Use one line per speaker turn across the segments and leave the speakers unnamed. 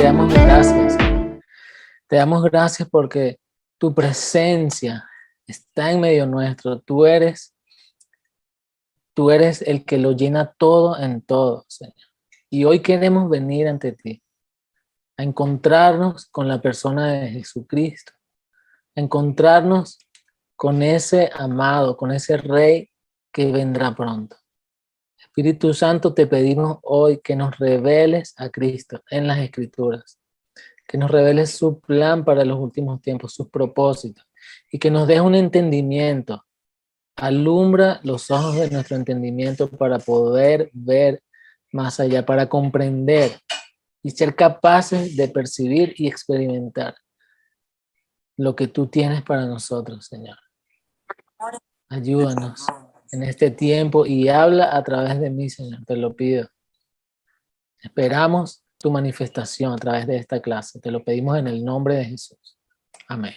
te damos gracias. Te damos gracias porque tu presencia está en medio nuestro. Tú eres el que lo llena todo en todo, Señor. Y hoy queremos venir ante ti a encontrarnos con la persona de Jesucristo, a encontrarnos con ese amado, con ese Rey que vendrá pronto. Espíritu Santo, te pedimos hoy que nos reveles a Cristo en las Escrituras, que nos reveles su plan para los últimos tiempos, sus propósitos, y que nos des un entendimiento. Alumbra los ojos de nuestro entendimiento para poder ver más allá, para comprender y ser capaces de percibir y experimentar lo que tú tienes para nosotros, Señor. Ayúdanos en este tiempo y habla a través de mí, Señor, te lo pido. Esperamos tu manifestación a través de esta clase. Te lo pedimos en el nombre de Jesús. Amén.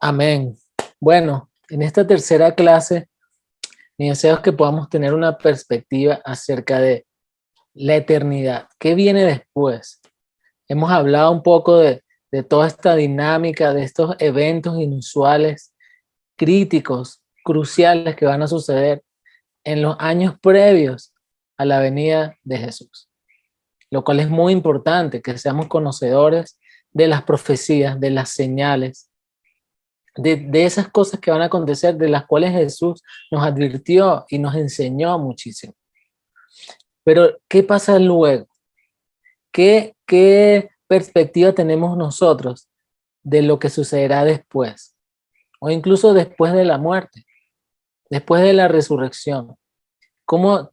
Amén. Bueno, en esta tercera clase, mi deseo es que podamos tener una perspectiva acerca de la eternidad. ¿Qué viene después? Hemos hablado un poco de toda esta dinámica, de estos eventos inusuales, críticos, cruciales que van a suceder en los años previos a la venida de Jesús. Lo cual es muy importante, que seamos conocedores de las profecías, de las señales, de esas cosas que van a acontecer, de las cuales Jesús nos advirtió y nos enseñó muchísimo. Pero, ¿qué pasa luego? ¿Qué perspectiva tenemos nosotros de lo que sucederá después? O incluso después de la muerte, después de la resurrección.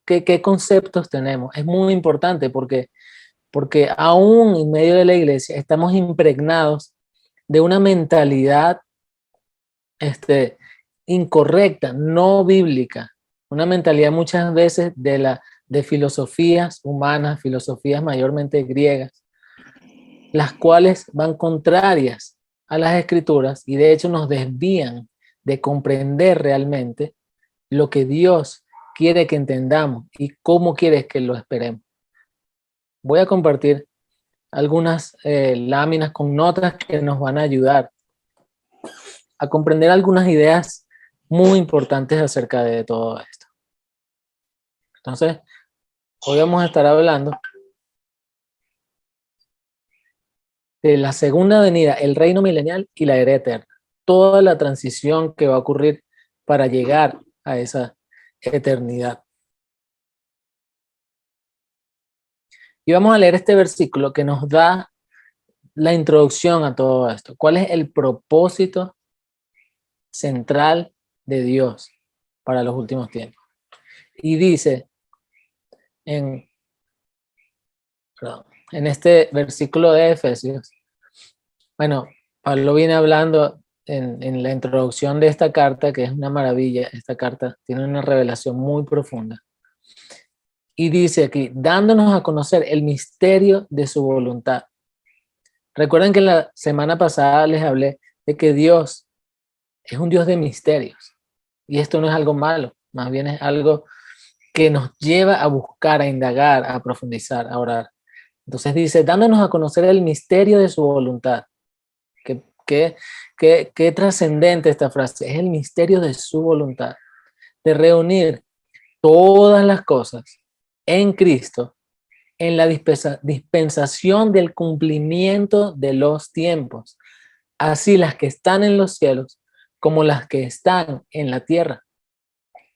¿Qué conceptos tenemos? Es muy importante porque aún en medio de la iglesia estamos impregnados de una mentalidad incorrecta, no bíblica, una mentalidad muchas veces de filosofías humanas, filosofías mayormente griegas, las cuales van contrarias a las escrituras y de hecho nos desvían de comprender realmente lo que Dios quiere que entendamos y cómo quiere que lo esperemos. Voy a compartir algunas láminas con notas que nos van a ayudar a comprender algunas ideas muy importantes acerca de todo esto. Entonces, hoy vamos a estar hablando de la segunda venida, el reino milenial y la era eterna. Toda la transición que va a ocurrir para llegar a esa eternidad. Y vamos a leer este versículo que nos da la introducción a todo esto. ¿Cuál es el propósito central de Dios para los últimos tiempos? Y dice en este versículo de Efesios, bueno, Pablo viene hablando en la introducción de esta carta, que es una maravilla. Esta carta tiene una revelación muy profunda. Y dice aquí, dándonos a conocer el misterio de su voluntad. Recuerden que la semana pasada les hablé de que Dios es un Dios de misterios. Y esto no es algo malo, más bien es algo que nos lleva a buscar, a indagar, a profundizar, a orar. Entonces dice, dándonos a conocer el misterio de su voluntad. Qué trascendente esta frase. Es el misterio de su voluntad. De reunir todas las cosas en Cristo, en la dispensación del cumplimiento de los tiempos. Así las que están en los cielos como las que están en la tierra.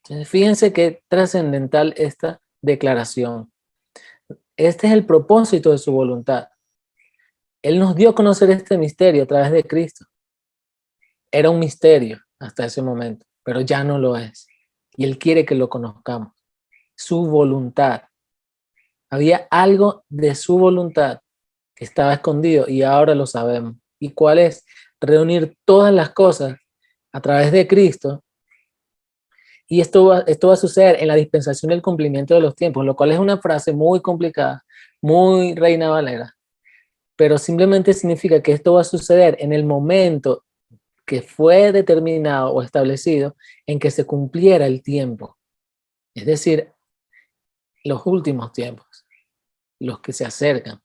Entonces, fíjense qué trascendental esta declaración. Este es el propósito de su voluntad. Él nos dio a conocer este misterio a través de Cristo. Era un misterio hasta ese momento, pero ya no lo es. Y Él quiere que lo conozcamos. Su voluntad. Había algo de su voluntad que estaba escondido y ahora lo sabemos. ¿Y cuál es? Reunir todas las cosas a través de Cristo. Y esto va a suceder en la dispensación del cumplimiento de los tiempos, lo cual es una frase muy complicada, muy Reina Valera, pero simplemente significa que esto va a suceder en el momento que fue determinado o establecido en que se cumpliera el tiempo. Es decir, los últimos tiempos, los que se acercan.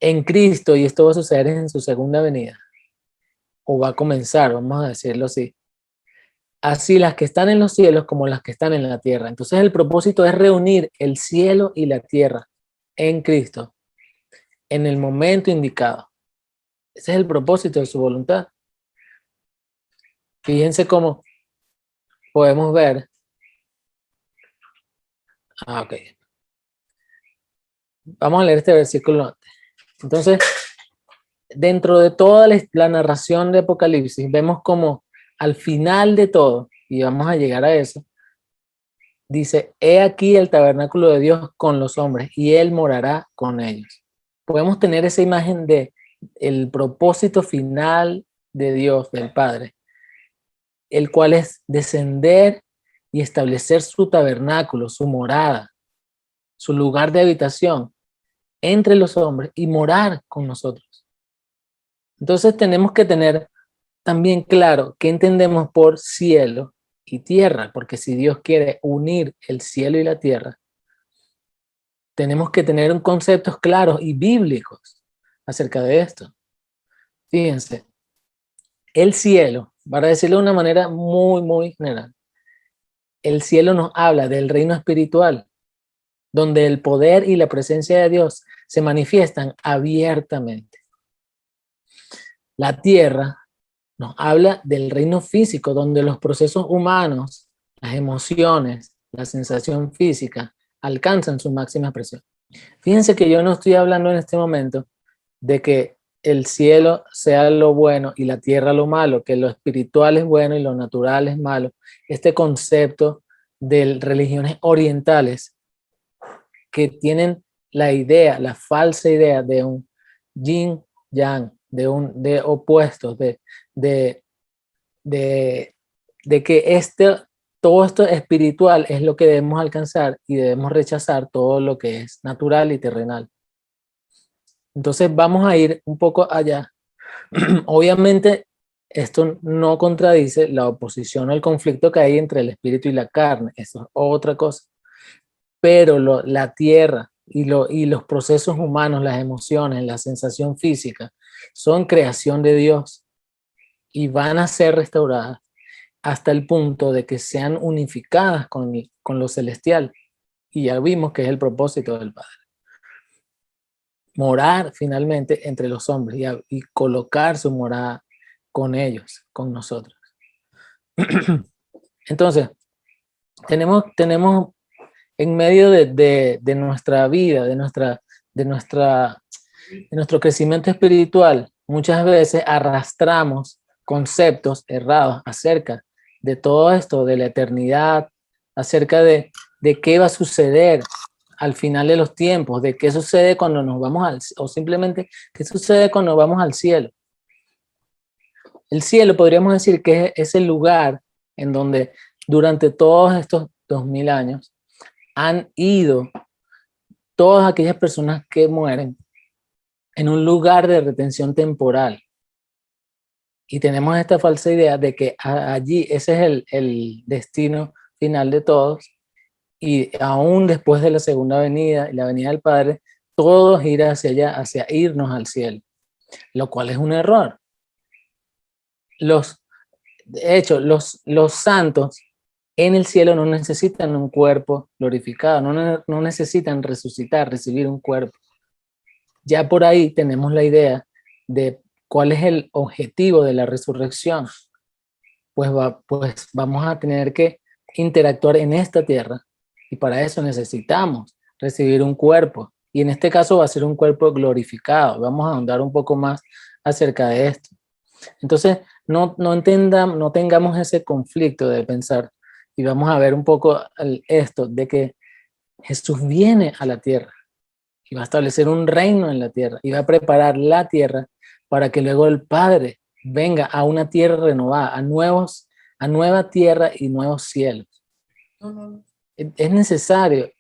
en Cristo, y esto va a suceder en su segunda venida, o va a comenzar, vamos a decirlo así. Así las que están en los cielos como las que están en la tierra. Entonces el propósito es reunir el cielo y la tierra en Cristo, en el momento indicado. Ese es el propósito de su voluntad. Fíjense cómo podemos ver. Ok. Vamos a leer este versículo antes. Entonces, dentro de toda la narración de Apocalipsis, vemos como al final de todo, y vamos a llegar a eso, dice, he aquí el tabernáculo de Dios con los hombres, y Él morará con ellos. Podemos tener esa imagen de el propósito final de Dios, del Padre, el cual es descender y establecer su tabernáculo, su morada, su lugar de habitación entre los hombres y morar con nosotros. Entonces tenemos que tener también claro qué entendemos por cielo y tierra, porque si Dios quiere unir el cielo y la tierra, tenemos que tener conceptos claros y bíblicos acerca de esto. Fíjense, el cielo, para decirlo de una manera muy general, el cielo nos habla del reino espiritual, donde el poder y la presencia de Dios se manifiestan abiertamente. La tierra nos habla del reino físico, donde los procesos humanos, las emociones, la sensación física, alcanzan su máxima expresión. Fíjense que yo no estoy hablando en este momento de que el cielo sea lo bueno y la tierra lo malo, que lo espiritual es bueno y lo natural es malo. Este concepto de religiones orientales que tienen la idea, la falsa idea de un yin yang, de opuestos, de, de, de que todo esto espiritual es lo que debemos alcanzar y debemos rechazar todo lo que es natural y terrenal. Entonces vamos a ir un poco allá. Obviamente esto no contradice la oposición o el conflicto que hay entre el espíritu y la carne, eso es otra cosa. Pero la tierra y los procesos humanos, las emociones, la sensación física, son creación de Dios y van a ser restauradas hasta el punto de que sean unificadas con lo celestial. Y ya vimos que es el propósito del Padre. Morar finalmente entre los hombres y colocar su morada con ellos, con nosotros. Entonces, tenemos en medio de nuestra vida, de nuestro crecimiento espiritual, muchas veces arrastramos conceptos errados acerca de todo esto, de la eternidad, acerca de qué va a suceder al final de los tiempos, de qué sucede cuando nos vamos o simplemente qué sucede cuando vamos al cielo. El cielo podríamos decir que es el lugar en donde durante todos estos 2000 años han ido todas aquellas personas que mueren en un lugar de retención temporal. Y tenemos esta falsa idea de que allí ese es el destino final de todos, y aún después de la segunda venida y la venida del Padre, todos ir hacia allá, hacia irnos al cielo, lo cual es un error. De hecho, los santos en el cielo no necesitan un cuerpo glorificado, no necesitan resucitar, recibir un cuerpo. Ya por ahí tenemos la idea de cuál es el objetivo de la resurrección. Pues vamos a tener que interactuar en esta tierra y para eso necesitamos recibir un cuerpo. Y en este caso va a ser un cuerpo glorificado. Vamos a ahondar un poco más acerca de esto. Entonces, no tengamos ese conflicto de pensar y vamos a ver un poco esto de que Jesús viene a la tierra y va a establecer un reino en la tierra y va a preparar la tierra para que luego el Padre venga a una tierra renovada, a nueva tierra y nuevos cielos. Es necesario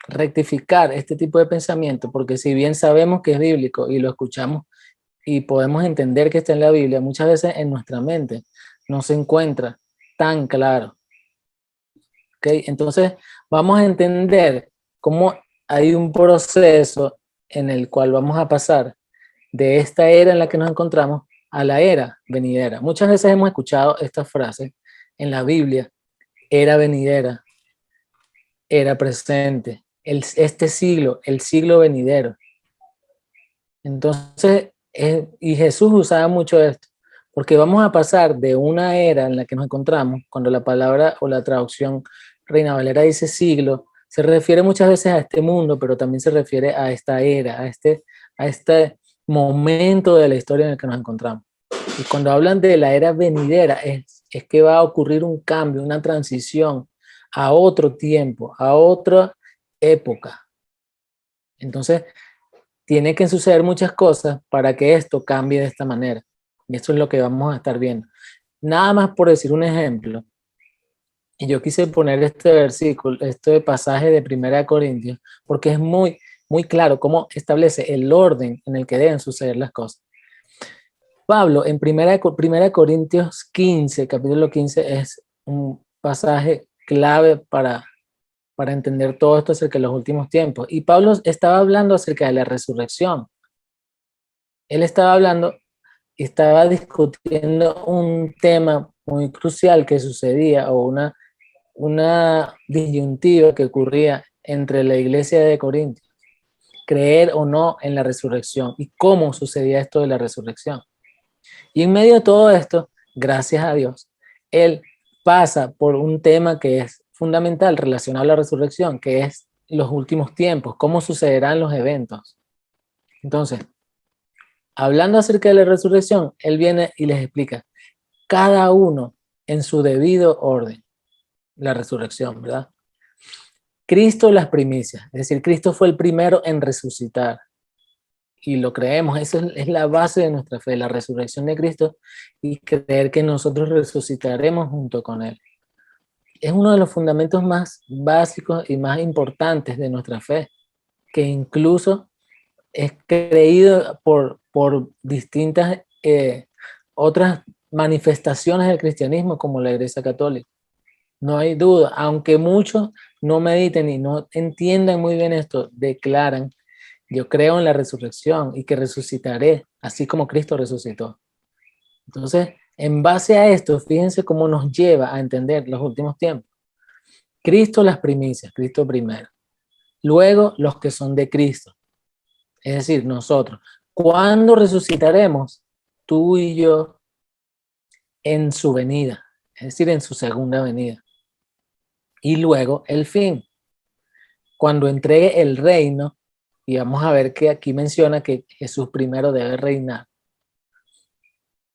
rectificar este tipo de pensamiento, porque si bien sabemos que es bíblico y lo escuchamos y podemos entender que está en la Biblia, muchas veces en nuestra mente no se encuentra tan claro. ¿Okay? Entonces vamos a entender cómo hay un proceso en el cual vamos a pasar de esta era en la que nos encontramos a la era venidera. Muchas veces hemos escuchado esta frase en la Biblia: era venidera, era presente, este siglo, el siglo venidero. Entonces, y Jesús usaba mucho esto, porque vamos a pasar de una era en la que nos encontramos, cuando la palabra o la traducción Reina Valera dice siglo, se refiere muchas veces a este mundo, pero también se refiere a esta era, a este momento de la historia en el que nos encontramos. Y cuando hablan de la era venidera, es que va a ocurrir un cambio, una transición a otro tiempo, a otra época. Entonces, tiene que suceder muchas cosas para que esto cambie de esta manera. Y esto es lo que vamos a estar viendo. Nada más por decir un ejemplo, y yo quise poner este versículo, este pasaje de 1 Corintios, porque es muy, muy claro cómo establece el orden en el que deben suceder las cosas. Pablo, en 1 Corintios 15, capítulo 15, es un pasaje clave para entender todo esto acerca de los últimos tiempos. Y Pablo estaba hablando acerca de la resurrección. Él estaba hablando y estaba discutiendo un tema muy crucial que sucedía, o una disyuntiva que ocurría entre la iglesia de Corintios: creer o no en la resurrección, y cómo sucedía esto de la resurrección. Y en medio de todo esto, gracias a Dios, él pasa por un tema que es fundamental relacionado a la resurrección, que es los últimos tiempos, cómo sucederán los eventos. Entonces, hablando acerca de la resurrección, él viene y les explica cada uno en su debido orden la resurrección, ¿verdad? Cristo las primicias, es decir, Cristo fue el primero en resucitar. Y lo creemos, esa es la base de nuestra fe, la resurrección de Cristo, y creer que nosotros resucitaremos junto con Él. Es uno de los fundamentos más básicos y más importantes de nuestra fe, que incluso es creído por distintas otras manifestaciones del cristianismo, como la Iglesia Católica. No hay duda, aunque muchos no mediten y no entiendan muy bien esto, declaran: yo creo en la resurrección y que resucitaré, así como Cristo resucitó. Entonces, en base a esto, fíjense cómo nos lleva a entender los últimos tiempos. Cristo las primicias, Cristo primero. Luego, los que son de Cristo, es decir, nosotros. ¿Cuándo resucitaremos? Tú y yo, en su venida, es decir, en su segunda venida. Y luego, el fin, cuando entregue el reino. Y vamos a ver que aquí menciona que Jesús primero debe reinar.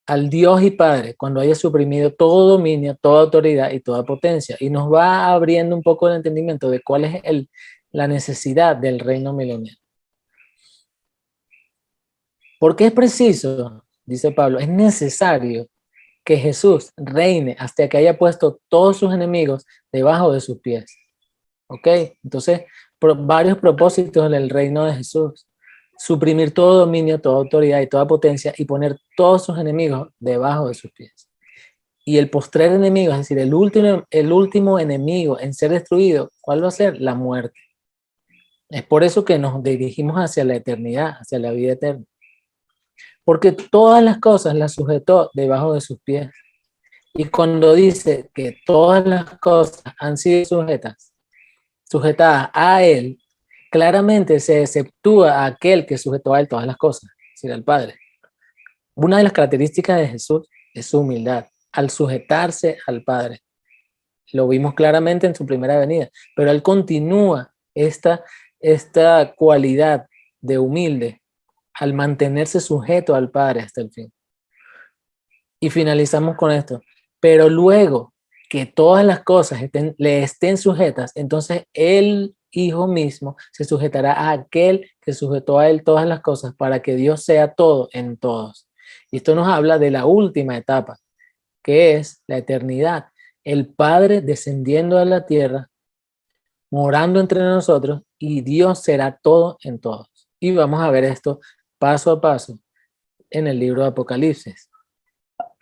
Al Dios y Padre, cuando haya suprimido todo dominio, toda autoridad y toda potencia. Y nos va abriendo un poco el entendimiento de cuál es la necesidad del reino milenial. Porque es preciso, dice Pablo, es necesario que Jesús reine hasta que haya puesto todos sus enemigos debajo de sus pies. ¿Ok? Entonces, varios propósitos del reino de Jesús: suprimir todo dominio, toda autoridad y toda potencia, y poner todos sus enemigos debajo de sus pies. Y el postrer enemigo, es decir, el último enemigo en ser destruido, ¿cuál va a ser? La muerte. Es por eso que nos dirigimos hacia la eternidad, hacia la vida eterna. Porque todas las cosas las sujetó debajo de sus pies. Y cuando dice que todas las cosas han sido sujetadas a Él, claramente se exceptúa a aquel que sujetó a Él todas las cosas, es decir, al Padre. Una de las características de Jesús es su humildad, al sujetarse al Padre. Lo vimos claramente en su primera venida, pero Él continúa esta cualidad de humilde al mantenerse sujeto al Padre hasta el fin. Y finalizamos con esto. Pero luego que todas las cosas le estén sujetas, entonces el Hijo mismo se sujetará a aquel que sujetó a Él todas las cosas, para que Dios sea todo en todos. Y esto nos habla de la última etapa, que es la eternidad. El Padre descendiendo a la tierra, morando entre nosotros, y Dios será todo en todos. Y vamos a ver esto paso a paso en el libro de Apocalipsis.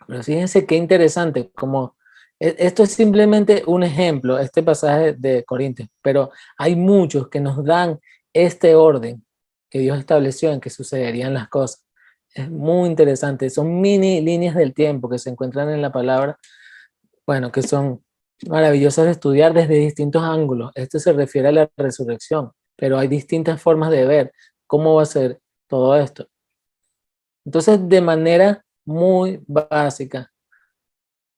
Pero fíjense qué interesante, como esto es simplemente un ejemplo, este pasaje de Corintios, pero hay muchos que nos dan este orden que Dios estableció en que sucederían las cosas. Es muy interesante, son mini líneas del tiempo que se encuentran en la palabra, bueno, que son maravillosas de estudiar desde distintos ángulos. Esto se refiere a la resurrección, pero hay distintas formas de ver cómo va a ser todo esto. Entonces, de manera muy básica,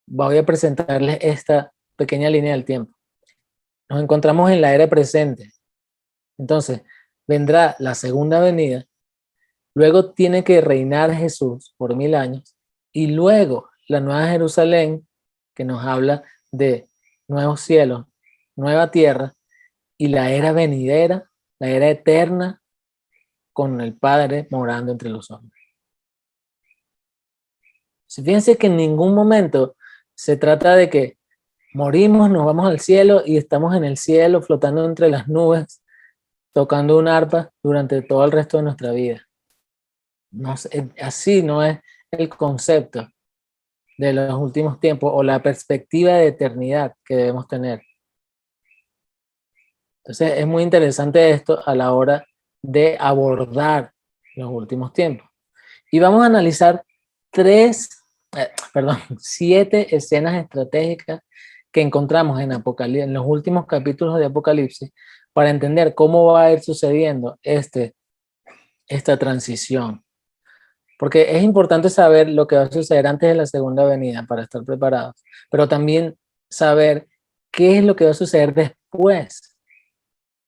voy a presentarles esta pequeña línea del tiempo. Nos encontramos en la era presente. Entonces, vendrá la segunda venida, luego tiene que reinar Jesús por 1000 años, y luego la Nueva Jerusalén, que nos habla de nuevos cielos, nueva tierra, y la era venidera, la era eterna, con el Padre morando entre los hombres. Fíjense que en ningún momento se trata de que morimos, nos vamos al cielo y estamos en el cielo flotando entre las nubes, tocando un arpa durante todo el resto de nuestra vida. No, así no es el concepto de los últimos tiempos o la perspectiva de eternidad que debemos tener. Entonces es muy interesante esto a la hora de abordar los últimos tiempos. Y vamos a analizar 7 escenas estratégicas que encontramos en los últimos capítulos de Apocalipsis para entender cómo va a ir sucediendo esta transición. Porque es importante saber lo que va a suceder antes de la segunda venida para estar preparados, pero también saber qué es lo que va a suceder después.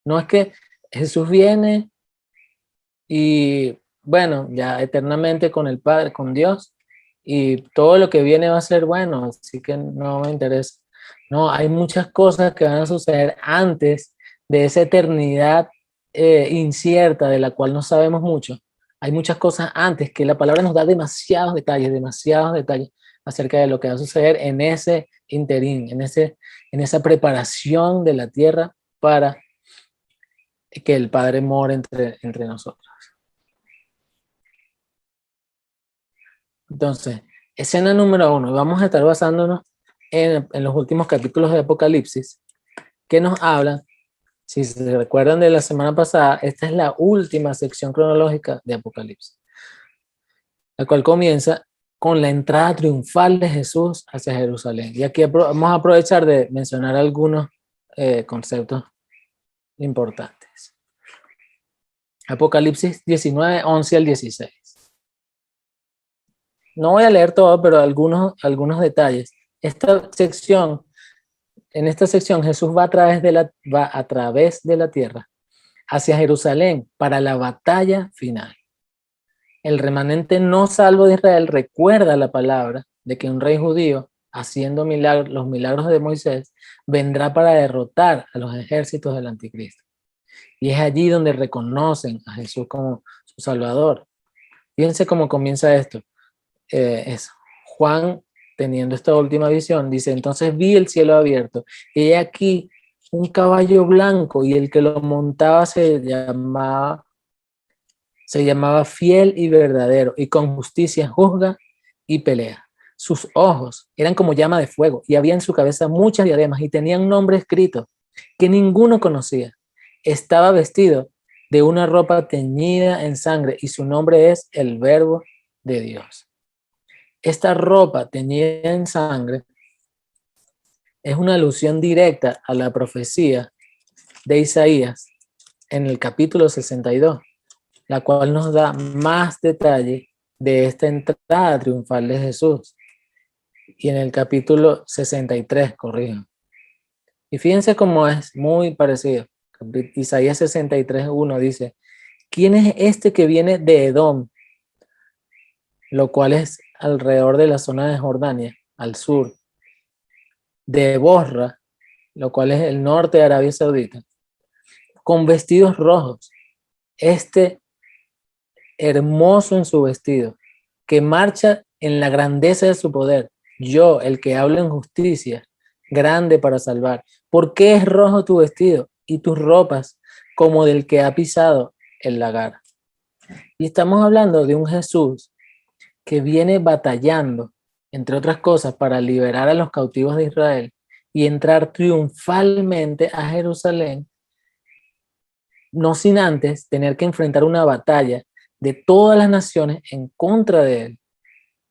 No es que Jesús viene y, bueno, ya eternamente con el Padre, con Dios, y todo lo que viene va a ser bueno, así que no me interesa. No, hay muchas cosas que van a suceder antes de esa eternidad incierta de la cual no sabemos mucho. Hay muchas cosas antes que la palabra nos da demasiados detalles acerca de lo que va a suceder en ese interín, en esa preparación de la tierra para que el Padre more entre nosotros. Entonces, escena número 1, vamos a estar basándonos en los últimos capítulos de Apocalipsis, que nos hablan, si se recuerdan de la semana pasada, esta es la última sección cronológica de Apocalipsis, la cual comienza con la entrada triunfal de Jesús hacia Jerusalén. Y aquí vamos a aprovechar de mencionar algunos conceptos importantes. Apocalipsis 19, 11 al 16. No voy a leer todo, pero algunos detalles. En esta sección Jesús va a través de la tierra hacia Jerusalén para la batalla final. El remanente no salvo de Israel recuerda la palabra de que un rey judío, haciendo los milagros de Moisés, vendrá para derrotar a los ejércitos del anticristo. Y es allí donde reconocen a Jesús como su Salvador. Fíjense cómo comienza esto. Juan, teniendo esta última visión, dice: entonces vi el cielo abierto, y he aquí un caballo blanco, y el que lo montaba se llamaba Fiel y Verdadero, y con justicia juzga y pelea. Sus ojos eran como llama de fuego, y había en su cabeza muchas diademas, y tenía un nombre escrito que ninguno conocía. Estaba vestido de una ropa teñida en sangre, y su nombre es el Verbo de Dios. Esta ropa teñida en sangre es una alusión directa a la profecía de Isaías en el capítulo 62, la cual nos da más detalle de esta entrada triunfal de Jesús. Y en el capítulo 63, corrijo. Y fíjense cómo es muy parecido. Isaías 63, 1 dice: ¿quién es este que viene de Edom? Lo cual es alrededor de la zona de Jordania, al sur. De Bosra, lo cual es el norte de Arabia Saudita, con vestidos rojos. Hermoso en su vestido, que marcha en la grandeza de su poder. Yo, el que hablo en justicia, grande para salvar. ¿Por qué es rojo tu vestido y tus ropas como del que ha pisado el lagar? Y estamos hablando de un Jesús que viene batallando, entre otras cosas, para liberar a los cautivos de Israel y entrar triunfalmente a Jerusalén no sin antes tener que enfrentar una batalla de todas las naciones en contra de él,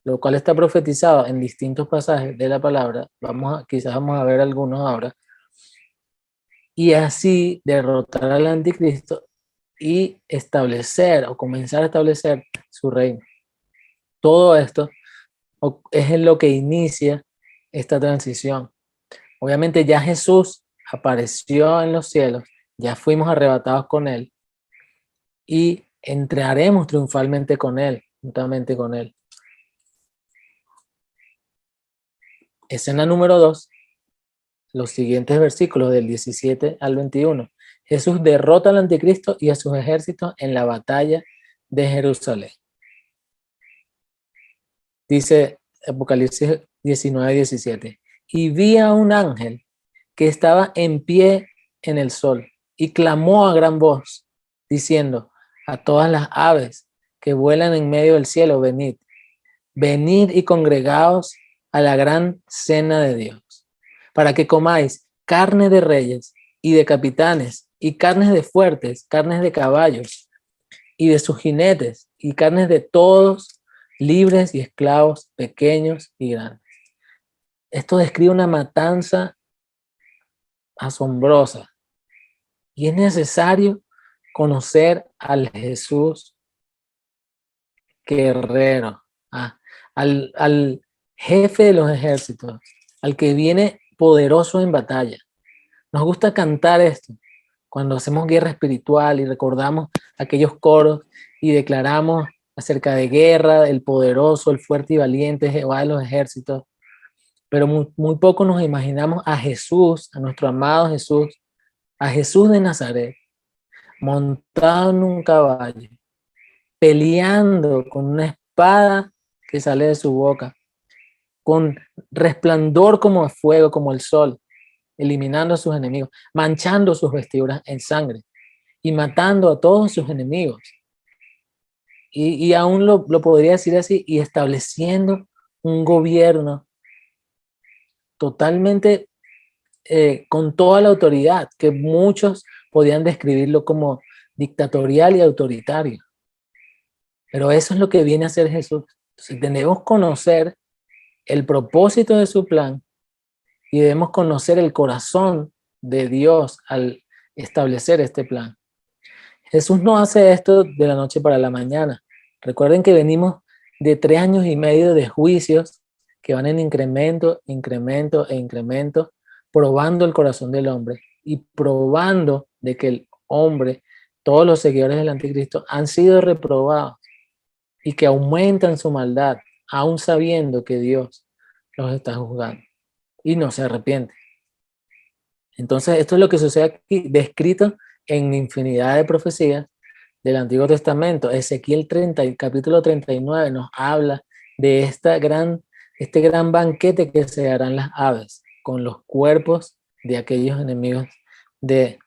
lo cual está profetizado en distintos pasajes de la palabra. Quizás vamos a ver algunos ahora, y así derrotar al anticristo y establecer o comenzar a establecer su reino. Todo esto es en lo que inicia esta transición. Obviamente ya Jesús apareció en los cielos, ya fuimos arrebatados con él y entraremos triunfalmente con él, juntamente con él. Escena número 2, los siguientes versículos del 17 al 21. Jesús derrota al anticristo y a sus ejércitos en la batalla de Jerusalén. Dice Apocalipsis 19:17. Y vi a un ángel que estaba en pie en el sol y clamó a gran voz, diciendo a todas las aves que vuelan en medio del cielo, venid, venid y congregaos a la gran cena de Dios, para que comáis carne de reyes y de capitanes, y carnes de fuertes, carnes de caballos y de sus jinetes, y carnes de todos, libres y esclavos, pequeños y grandes. Esto describe una matanza asombrosa, y es necesario conocer al Jesús guerrero, al jefe de los ejércitos, al que viene poderoso en batalla. Nos gusta cantar esto cuando hacemos guerra espiritual y recordamos aquellos coros y declaramos acerca de guerra, el poderoso, el fuerte y valiente Jehová de los ejércitos, pero muy poco nos imaginamos a Jesús, a nuestro amado Jesús, a Jesús de Nazaret, montado en un caballo, peleando con una espada que sale de su boca, con resplandor como de fuego, como el sol, eliminando a sus enemigos, manchando sus vestiduras en sangre y matando a todos sus enemigos. Y aún lo podría decir así, y estableciendo un gobierno totalmente con toda la autoridad, que muchos podían describirlo como dictatorial y autoritario. Pero eso es lo que viene a ser Jesús. Entonces, debemos conocer el propósito de su plan y debemos conocer el corazón de Dios al establecer este plan. Jesús no hace esto de la noche para la mañana. Recuerden que venimos de 3 años y medio de juicios que van en incremento, incremento e incremento, probando el corazón del hombre y probando de que el hombre, todos los seguidores del anticristo, han sido reprobados y que aumentan su maldad, aún sabiendo que Dios los está juzgando y no se arrepiente. Entonces, esto es lo que sucede aquí, descrito en infinidad de profecías del Antiguo Testamento. Ezequiel 30, capítulo 39 nos habla de este gran banquete que se harán las aves con los cuerpos de aquellos enemigos de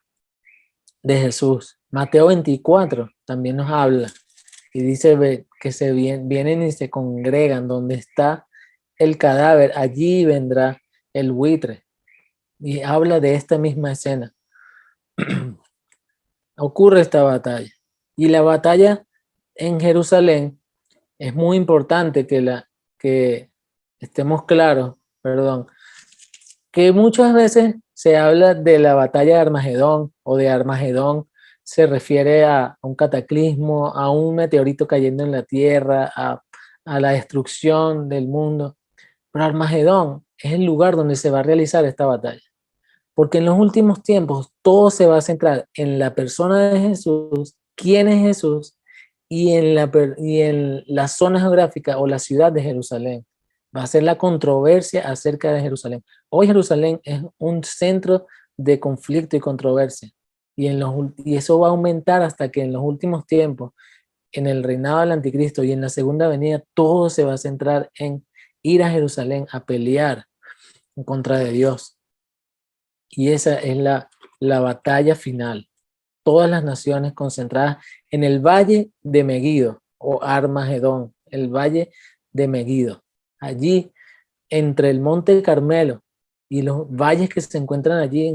Jesús. Mateo 24 también nos habla y dice que vienen y se congregan donde está el cadáver, allí vendrá el buitre. Y habla de esta misma escena. Ocurre esta batalla. Y la batalla en Jerusalén es muy importante que estemos claros, perdón, que muchas veces se habla de la batalla de Armagedón o de Armagedón, se refiere a un cataclismo, a un meteorito cayendo en la tierra, a la destrucción del mundo. Pero Armagedón es el lugar donde se va a realizar esta batalla. Porque en los últimos tiempos todo se va a centrar en la persona de Jesús, quién es Jesús, y en la zona geográfica o la ciudad de Jerusalén. Va a ser la controversia acerca de Jerusalén. Hoy Jerusalén es un centro de conflicto y controversia. Y eso va a aumentar hasta que en los últimos tiempos, en el reinado del anticristo y en la segunda venida, todo se va a centrar en ir a Jerusalén a pelear en contra de Dios. Y esa es la batalla final. Todas las naciones concentradas en el valle de Megido o Armagedón, el valle de Megido. Allí, entre el monte Carmelo y los valles que se encuentran allí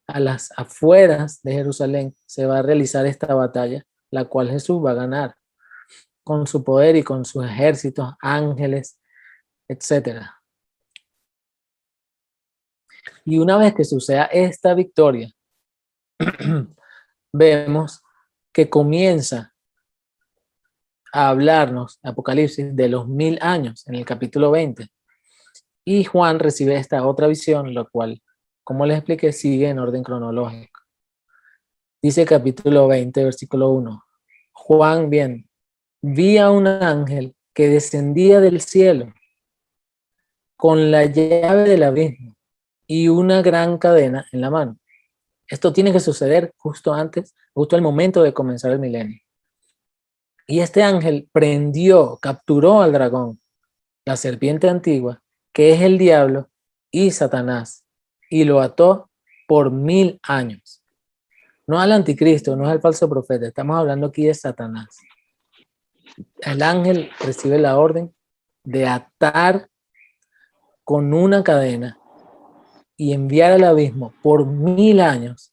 a las afueras de Jerusalén se va a realizar esta batalla, la cual Jesús va a ganar con su poder y con sus ejércitos, ángeles, etcétera. Y una vez que suceda esta victoria, vemos que comienza a hablarnos Apocalipsis de los 1000 años en el capítulo 20. Y Juan recibe esta otra visión, lo cual, como les expliqué, sigue en orden cronológico. Dice capítulo 20, versículo 1. Juan, bien, vi a un ángel que descendía del cielo con la llave del abismo y una gran cadena en la mano. Esto tiene que suceder justo antes, justo al momento de comenzar el milenio. Y este ángel capturó al dragón, la serpiente antigua, que es el diablo y Satanás, y lo ató por 1000 años. No al anticristo, no es al falso profeta, estamos hablando aquí de Satanás. El ángel recibe la orden de atar con una cadena y enviar al abismo por 1000 años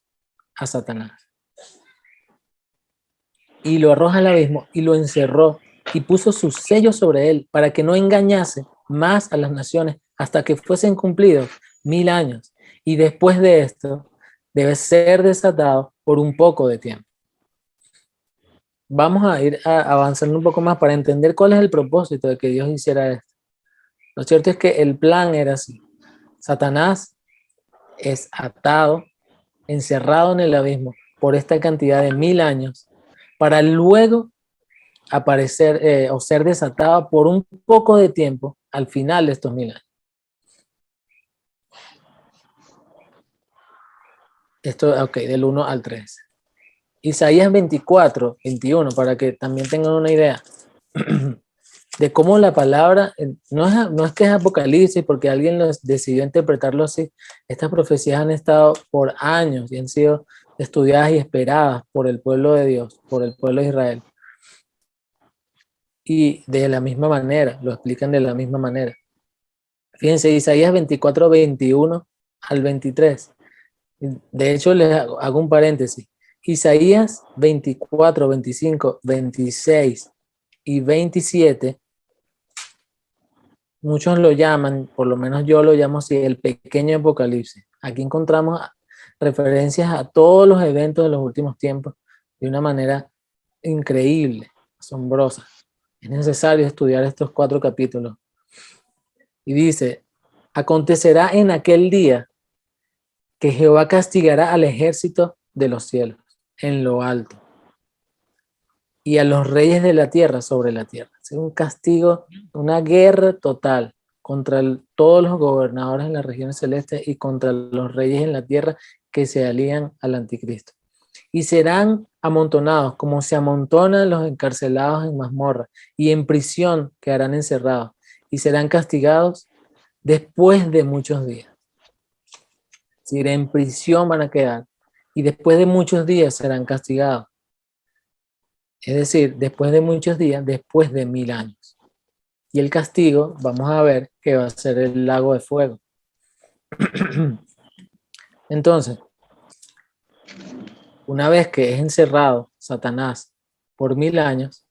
a Satanás. Y lo arroja al abismo y lo encerró y puso su sello sobre él para que no engañase más a las naciones hasta que fuesen cumplidos 1000 años. Y después de esto debe ser desatado por un poco de tiempo. Vamos a ir avanzando un poco más para entender cuál es el propósito de que Dios hiciera esto. Lo cierto es que el plan era así. Satanás es atado, encerrado en el abismo por esta cantidad de 1000 años, para luego aparecer o ser desatado por un poco de tiempo al final de estos 1000 años. Esto, ok, del 1 al 3. Isaías 24, 21, para que también tengan una idea de cómo la palabra, no es que es Apocalipsis porque alguien decidió interpretarlo así. Estas profecías han estado por años y han sido estudiadas y esperadas por el pueblo de Dios, por el pueblo de Israel. Y de la misma manera, lo explican de la misma manera. Fíjense, Isaías 24, 21 al 23. De hecho, les hago un paréntesis. Isaías 24, 25, 26 y 27, muchos lo llaman, por lo menos yo lo llamo así, el pequeño Apocalipsis. Aquí encontramos referencias a todos los eventos de los últimos tiempos de una manera increíble, asombrosa. Es necesario estudiar estos 4 capítulos. Y dice, acontecerá en aquel día que Jehová castigará al ejército de los cielos en lo alto y a los reyes de la tierra sobre la tierra. Es un castigo, una guerra total contra todos los gobernadores en las regiones celestes y contra los reyes en la tierra que se alían al anticristo. Y serán amontonados como se amontonan los encarcelados en mazmorra, y en prisión quedarán encerrados y serán castigados después de muchos días. Es decir, en prisión van a quedar y después de muchos días serán castigados. Es decir, después de muchos días, después de 1000 años. Y el castigo, vamos a ver que va a ser el lago de fuego. Entonces, una vez que es encerrado Satanás por 1000 años,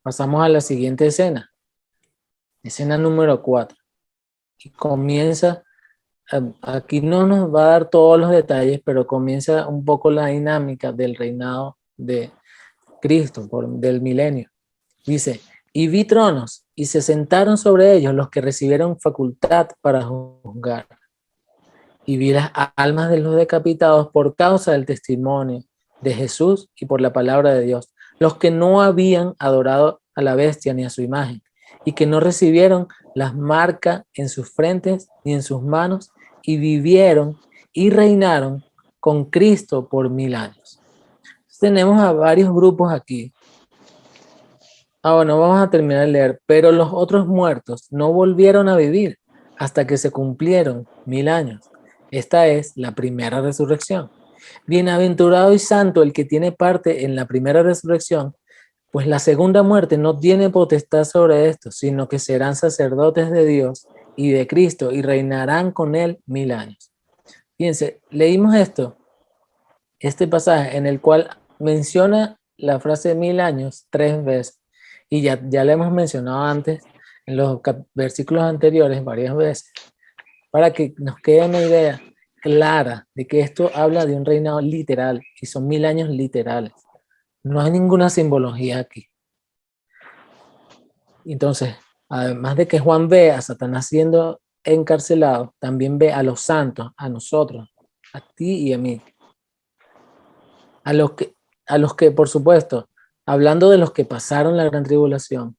pasamos a la siguiente escena. Escena número 4. Y comienza, aquí no nos va a dar todos los detalles, pero comienza un poco la dinámica del reinado de Cristo, del milenio. Dice, y vi tronos, y se sentaron sobre ellos los que recibieron facultad para juzgar. Y vi las almas de los decapitados por causa del testimonio de Jesús y por la palabra de Dios, los que no habían adorado a la bestia ni a su imagen, y que no recibieron las marcas en sus frentes ni en sus manos, y vivieron y reinaron con Cristo por 1000 años. Entonces, tenemos a varios grupos aquí. Bueno, vamos a terminar de leer. Pero los otros muertos no volvieron a vivir hasta que se cumplieron 1000 años. Esta es la primera resurrección. Bienaventurado y santo el que tiene parte en la primera resurrección, pues la segunda muerte no tiene potestad sobre esto, sino que serán sacerdotes de Dios y de Cristo y reinarán con él 1000 años. Fíjense, leímos esto este pasaje en el cual menciona la frase 1000 años 3 veces, y ya la hemos mencionado antes en los versículos anteriores varias veces, para que nos quede una idea clara de que esto habla de un reinado literal, y son 1000 años literales. No hay ninguna simbología aquí. Entonces, además de que Juan ve a Satanás siendo encarcelado, también ve a los santos, a nosotros, a ti y a mí. A los que, por supuesto, hablando de los que pasaron la gran tribulación,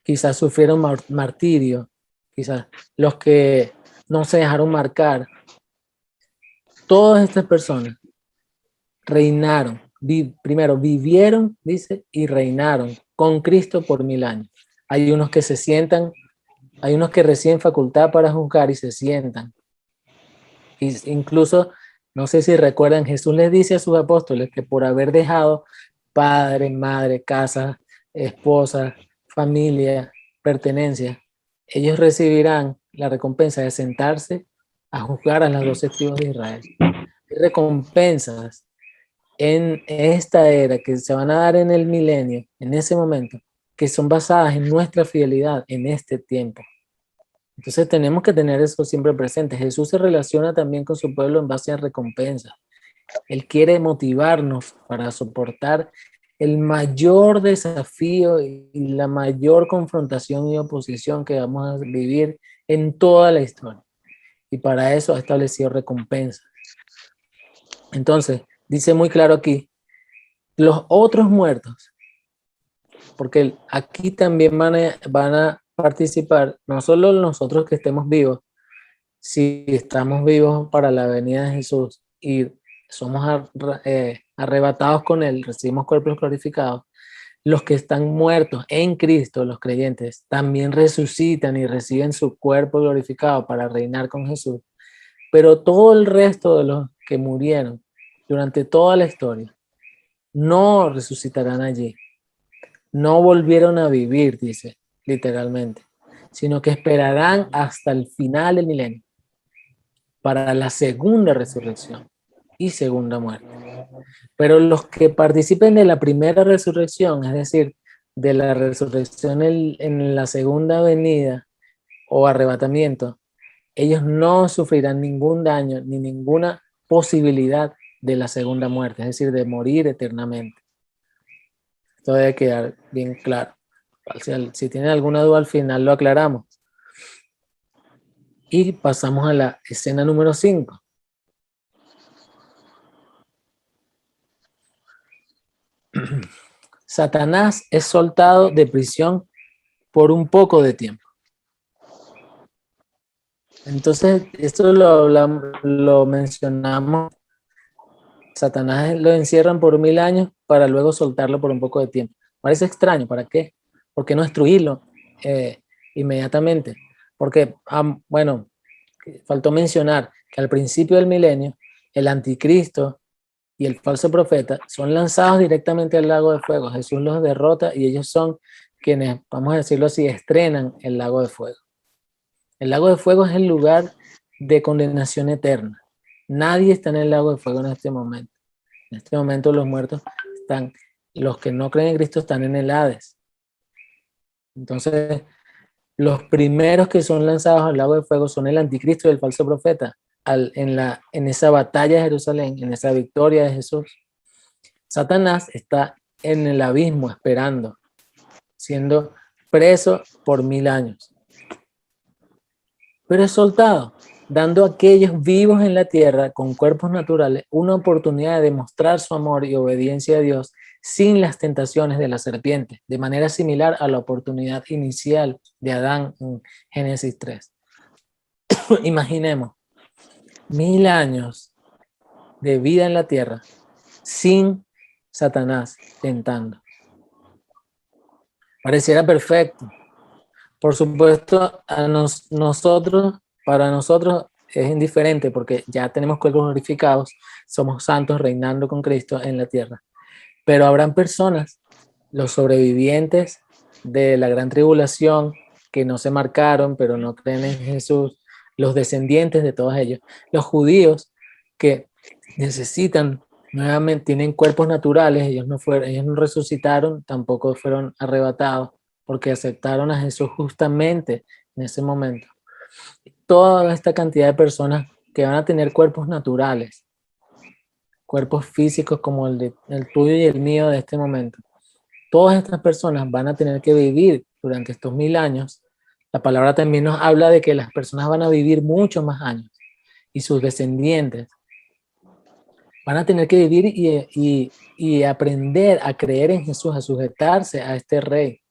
quizás sufrieron martirio, quizás los que no se dejaron marcar, todas estas personas reinaron, primero vivieron, dice, y reinaron con Cristo por 1000 años. Hay unos que se sientan, hay unos que reciben facultad para juzgar y se sientan. Incluso, no sé si recuerdan, Jesús les dice a sus apóstoles que por haber dejado padre, madre, casa, esposa, familia, pertenencia, ellos recibirán la recompensa de sentarse a juzgar a las 12 tribus de Israel. Hay recompensas en esta era que se van a dar en el milenio, en ese momento, que son basadas en nuestra fidelidad en este tiempo. Entonces tenemos que tener eso siempre presente. Jesús se relaciona también con su pueblo en base a recompensas. Él quiere motivarnos para soportar el mayor desafío y la mayor confrontación y oposición que vamos a vivir en toda la historia. Y para eso ha establecido recompensas. Entonces, dice muy claro aquí, los otros muertos, porque aquí también van a participar, no solo nosotros que estemos vivos, si estamos vivos para la venida de Jesús y somos arrebatados con Él, recibimos cuerpos glorificados, los que están muertos en Cristo, los creyentes, también resucitan y reciben su cuerpo glorificado para reinar con Jesús. Pero todo el resto de los que murieron durante toda la historia no resucitarán allí. No volvieron a vivir, dice literalmente, sino que esperarán hasta el final del milenio para la segunda resurrección y segunda muerte. Pero los que participen de la primera resurrección, es decir, de la resurrección en la segunda venida o arrebatamiento, ellos no sufrirán ningún daño ni ninguna posibilidad de la segunda muerte, es decir, de morir eternamente. Esto debe quedar bien claro. Si tienen alguna duda al final lo aclaramos. Y pasamos a la escena número 5. Satanás es soltado de prisión por un poco de tiempo. Entonces, esto lo mencionamos. Satanás lo encierran por 1000 años para luego soltarlo por un poco de tiempo. Parece extraño, ¿para qué? ¿Por qué no destruirlo inmediatamente? Porque, bueno, faltó mencionar que al principio del milenio, el anticristo y el falso profeta son lanzados directamente al lago de fuego. Jesús los derrota y ellos son quienes, vamos a decirlo así, estrenan el lago de fuego. El lago de fuego es el lugar de condenación eterna. Nadie está en el lago de fuego en este momento. En este momento los muertos están, los que no creen en Cristo están en el Hades. Entonces, los primeros que son lanzados al lago de fuego son el anticristo y el falso profeta. En esa batalla de Jerusalén, en esa victoria de Jesús, Satanás está en el abismo esperando, siendo preso por 1000 años. Pero es soltado, dando a aquellos vivos en la tierra con cuerpos naturales una oportunidad de demostrar su amor y obediencia a Dios sin las tentaciones de la serpiente, de manera similar a la oportunidad inicial de Adán en Génesis 3. Imaginemos 1000 años de vida en la tierra sin Satanás tentando. Pareciera perfecto. Por supuesto, para nosotros es indiferente porque ya tenemos cuerpos glorificados, somos santos reinando con Cristo en la tierra. Pero habrán personas, los sobrevivientes de la gran tribulación, que no se marcaron, pero no creen en Jesús, los descendientes de todos ellos, los judíos que necesitan nuevamente tienen cuerpos naturales, ellos no resucitaron, tampoco fueron arrebatados, porque aceptaron a Jesús justamente en ese momento. Toda esta cantidad de personas que van a tener cuerpos naturales, cuerpos físicos como el tuyo y el mío de este momento, todas estas personas van a tener que vivir durante estos 1000 años. La palabra también nos habla de que las personas van a vivir muchos más años y sus descendientes van a tener que vivir y aprender a creer en Jesús, a sujetarse a este rey,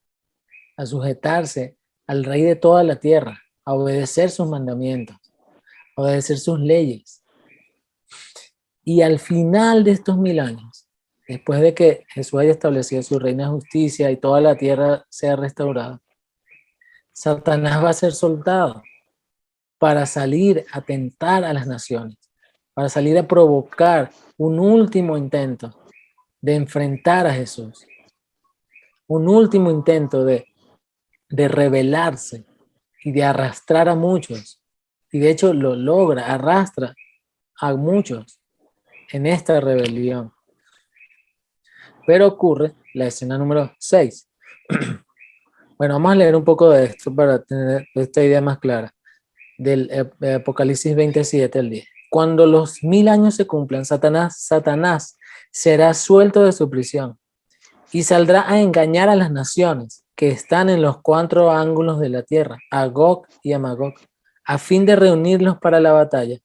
a sujetarse al rey de toda la tierra, a obedecer sus mandamientos, a obedecer sus leyes. Y al final de estos 1000 años, después de que Jesús haya establecido su reino de justicia y toda la tierra sea restaurada, Satanás va a ser soltado para salir a tentar a las naciones, para salir a provocar un último intento de enfrentar a Jesús, un último intento de rebelarse y de arrastrar a muchos. Y de hecho lo logra, arrastra a muchos en esta rebelión. Pero ocurre la escena número 6. Bueno, vamos a leer un poco de esto para tener esta idea más clara. Del Apocalipsis 27 al 10. Cuando los 1000 años se cumplan, Satanás será suelto de su prisión y saldrá a engañar a las naciones que están en los 4 ángulos de la tierra, a Gog y a Magog, a fin de reunirlos para la batalla.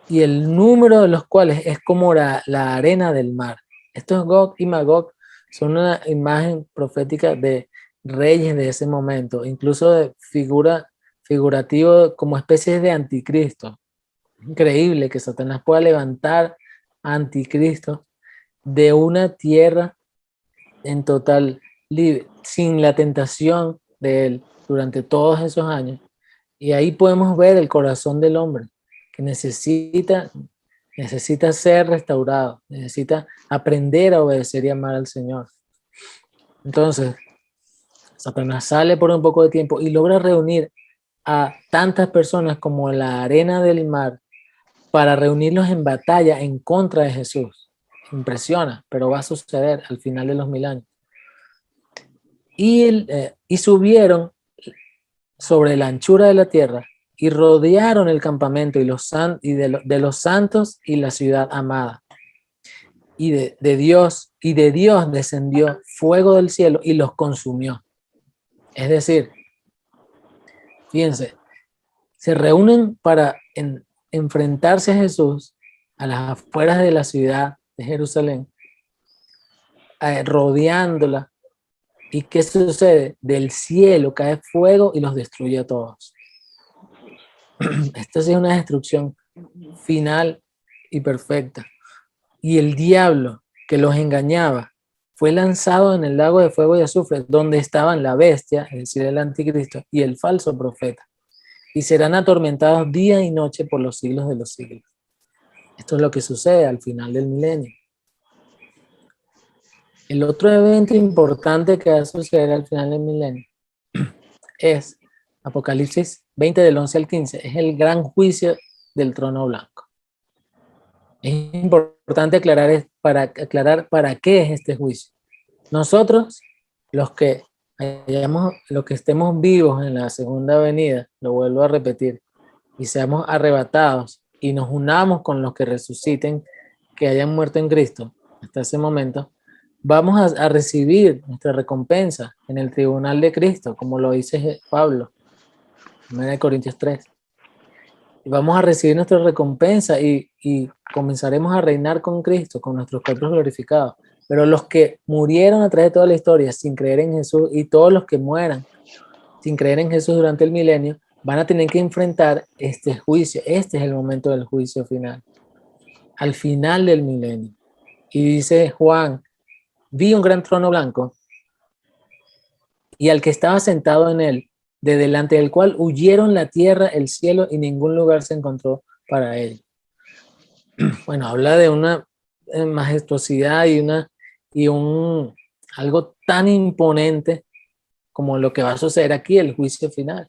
Y el número de los cuales es como la arena del mar. Estos Gog y Magog son una imagen profética de reyes de ese momento, incluso de figurativo como especies de anticristo. Increíble que Satanás pueda levantar a anticristo de una tierra en total libre, sin la tentación de él durante todos esos años. Y ahí podemos ver el corazón del hombre, que necesita ser restaurado, necesita aprender a obedecer y amar al Señor. Entonces, Satanás sale por un poco de tiempo y logra reunir a tantas personas como la arena del mar para reunirlos en batalla en contra de Jesús. Impresiona, pero va a suceder al final de los 1000 años. Y subieron sobre la anchura de la tierra y rodearon el campamento de los santos y la ciudad amada. Y de Dios descendió fuego del cielo y los consumió. Es decir, fíjense, se reúnen para enfrentarse a Jesús a las afueras de la ciudad de Jerusalén, rodeándola. ¿Y qué sucede? Del cielo cae fuego y los destruye a todos. Esta es una destrucción final y perfecta. Y el diablo que los engañaba fue lanzado en el lago de fuego y azufre, donde estaban la bestia, es decir, el anticristo, y el falso profeta. Y serán atormentados día y noche por los siglos de los siglos. Esto es lo que sucede al final del milenio. El otro evento importante que va a suceder al final del milenio es Apocalipsis 20 del 11 al 15, es el gran juicio del trono blanco. Es importante aclarar para qué es este juicio. Nosotros, los que estemos vivos en la segunda venida, lo vuelvo a repetir, y seamos arrebatados y nos unamos con los que resuciten, que hayan muerto en Cristo hasta ese momento, vamos a recibir nuestra recompensa en el tribunal de Cristo, como lo dice Pablo, 1 Corintios 3. Y vamos a recibir nuestra recompensa y comenzaremos a reinar con Cristo, con nuestros cuerpos glorificados. Pero los que murieron a través de toda la historia sin creer en Jesús, y todos los que mueran sin creer en Jesús durante el milenio, van a tener que enfrentar este juicio. Este es el momento del juicio final, al final del milenio. Y dice Juan, vi un gran trono blanco y al que estaba sentado en él, de delante del cual huyeron la tierra, el cielo y ningún lugar se encontró para él. Bueno, habla de una majestuosidad y algo tan imponente como lo que va a suceder aquí, el juicio final.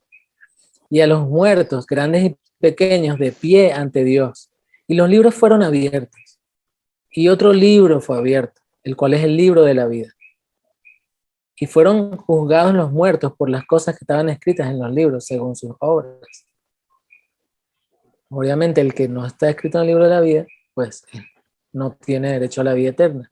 Y a los muertos, grandes y pequeños, de pie ante Dios. Y los libros fueron abiertos. Y otro libro fue abierto, el cual es el libro de la vida. Y fueron juzgados los muertos por las cosas que estaban escritas en los libros, según sus obras. Obviamente el que no está escrito en el libro de la vida, pues no tiene derecho a la vida eterna.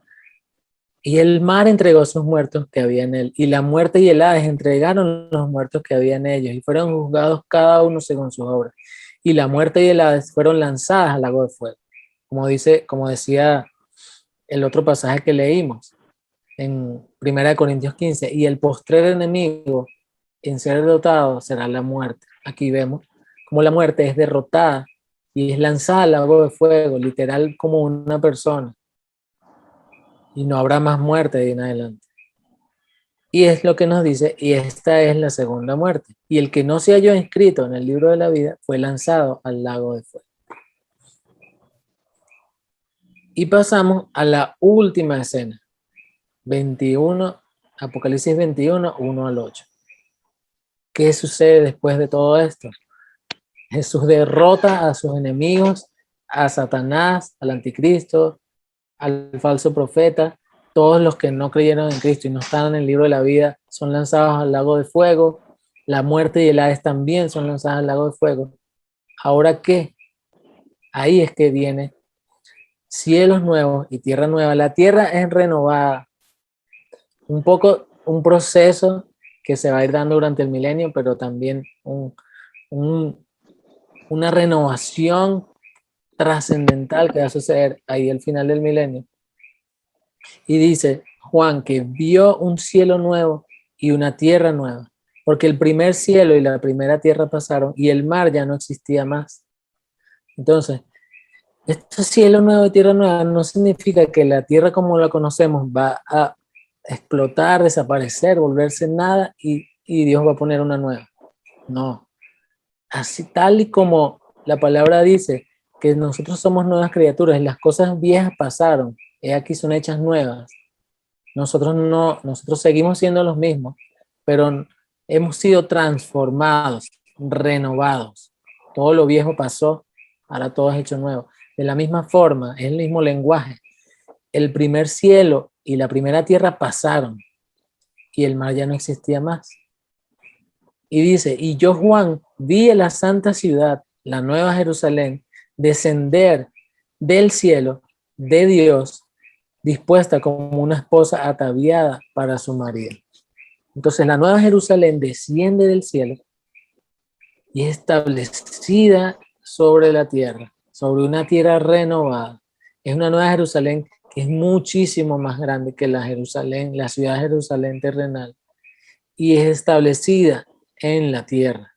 Y el mar entregó sus muertos que había en él, y la muerte y el Hades entregaron los muertos que había en ellos, y fueron juzgados cada uno según sus obras. Y la muerte y el Hades fueron lanzadas al lago de fuego. Como decía el otro pasaje que leímos en 1 Corintios 15, y el postrer enemigo en ser derrotado será la muerte. Aquí vemos cómo la muerte es derrotada y es lanzada al lago de fuego, literal como una persona, y no habrá más muerte de ahí en adelante. Y es lo que nos dice, y esta es la segunda muerte. Y el que no se halló inscrito en el libro de la vida fue lanzado al lago de fuego. Y pasamos a la última escena, 21, Apocalipsis 21, 1 al 8. ¿Qué sucede después de todo esto? Jesús derrota a sus enemigos, a Satanás, al anticristo, al falso profeta. Todos los que no creyeron en Cristo y no están en el libro de la vida son lanzados al lago de fuego. La muerte y el Hades también son lanzados al lago de fuego. ¿Ahora qué? Ahí es que viene cielos nuevos y tierra nueva. La tierra es renovada. Un poco un proceso que se va a ir dando durante el milenio, pero también una renovación trascendental que va a suceder ahí al final del milenio. Y dice Juan que vio un cielo nuevo y una tierra nueva, porque el primer cielo y la primera tierra pasaron y el mar ya no existía más. Entonces, este cielo nuevo y tierra nueva no significa que la tierra como la conocemos va a explotar, desaparecer, volverse nada y Dios va a poner una nueva. No. Así tal y como la palabra dice que nosotros somos nuevas criaturas y las cosas viejas pasaron, aquí son hechas nuevas. Nosotros no, nosotros seguimos siendo los mismos, pero hemos sido transformados, renovados. Todo lo viejo pasó, ahora todo es hecho nuevo. De la misma forma, es el mismo lenguaje. El primer cielo y la primera tierra pasaron y el mar ya no existía más. Y dice, y yo Juan vi la santa ciudad, la nueva Jerusalén, descender del cielo de Dios, dispuesta como una esposa ataviada para su marido. Entonces la nueva Jerusalén desciende del cielo y es establecida sobre la tierra, sobre una tierra renovada. Es una nueva Jerusalén que es muchísimo más grande que la Jerusalén, la ciudad de Jerusalén terrenal, y es establecida en la tierra.